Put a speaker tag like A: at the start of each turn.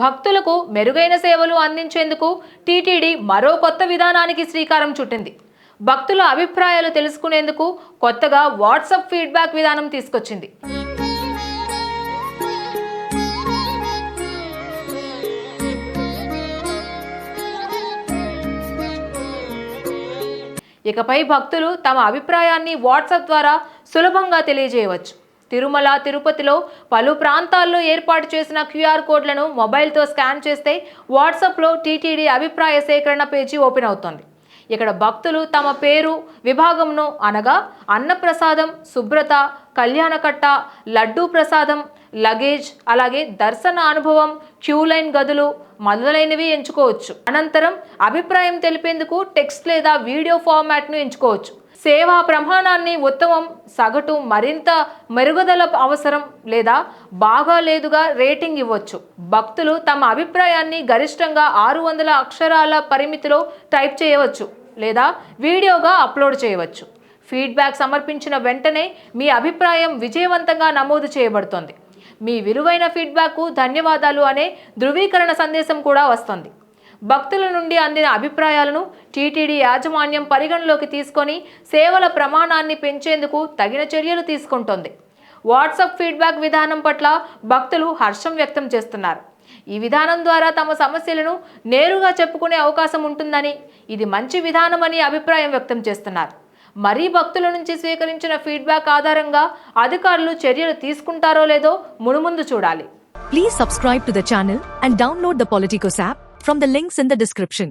A: భక్తులకు మెరుగైన సేవలు అందించేందుకు టీటీడీ మరో కొత్త విధానానికి శ్రీకారం చుట్టింది. భక్తుల అభిప్రాయాలు తెలుసుకునేందుకు కొత్తగా వాట్సాప్ ఫీడ్బ్యాక్ విధానం తీసుకొచ్చింది. ఇకపై భక్తులు తమ అభిప్రాయాన్ని వాట్సాప్ ద్వారా సులభంగా తెలియజేయవచ్చు. తిరుమల, తిరుపతిలో పలు ప్రాంతాల్లో ఏర్పాటు చేసిన క్యూఆర్ కోడ్లను మొబైల్తో స్కాన్ చేస్తే వాట్సాప్లో టీటీడీ అభిప్రాయ సేకరణ పేజీ ఓపెన్ అవుతుంది. ఇక్కడ భక్తులు తమ పేరు, విభాగంను అనగా అన్నప్రసాదం, శుభ్రత, కళ్యాణకట్ట, లడ్డూ ప్రసాదం, లగేజ్, అలాగే దర్శన అనుభవం, క్యూ లైన్ గదులు మొదలైనవి ఎంచుకోవచ్చు. అనంతరం అభిప్రాయం తెలిపేందుకు టెక్స్ట్ లేదా వీడియో ఫార్మాట్ను ఎంచుకోవచ్చు. సేవా ప్రమాణాన్ని ఉత్తమం, సగటు, మరింత మెరుగుదల అవసరం లేదా బాగా లేదుగా రేటింగ్ ఇవ్వచ్చు. భక్తులు తమ అభిప్రాయాన్ని గరిష్టంగా 600 అక్షరాల పరిమితిలో టైప్ చేయవచ్చు లేదా వీడియోగా అప్లోడ్ చేయవచ్చు. ఫీడ్బ్యాక్ సమర్పించిన వెంటనే మీ అభిప్రాయం విజయవంతంగా నమోదు చేయబడుతుంది. మీ విలువైన ఫీడ్బ్యాక్కు ధన్యవాదాలు అనే ధృవీకరణ సందేశం కూడా వస్తుంది. భక్తుల నుండి అందిన అభిప్రాయాలను టీటీడీ యాజమాన్యం పరిగణలోకి తీసుకొని సేవల ప్రమాణాన్ని పెంచేందుకు తగిన చర్యలు తీసుకుంటోంది. వాట్సాప్ ఫీడ్బ్యాక్ విధానం పట్ల భక్తులు హర్షం వ్యక్తం చేస్తున్నారు. ఈ విధానం ద్వారా తమ సమస్యలను నేరుగా చెప్పుకునే అవకాశం ఉంటుందని, ఇది మంచి విధానమని అభిప్రాయం వ్యక్తం చేస్తున్నారు. మరీ భక్తుల నుంచి స్వీకరించిన ఫీడ్బ్యాక్ ఆధారంగా అధికారులు చర్యలు తీసుకుంటారో లేదో మునుముందు చూడాలి.
B: Please subscribe to the channel and download the Politicos app from the links in the description.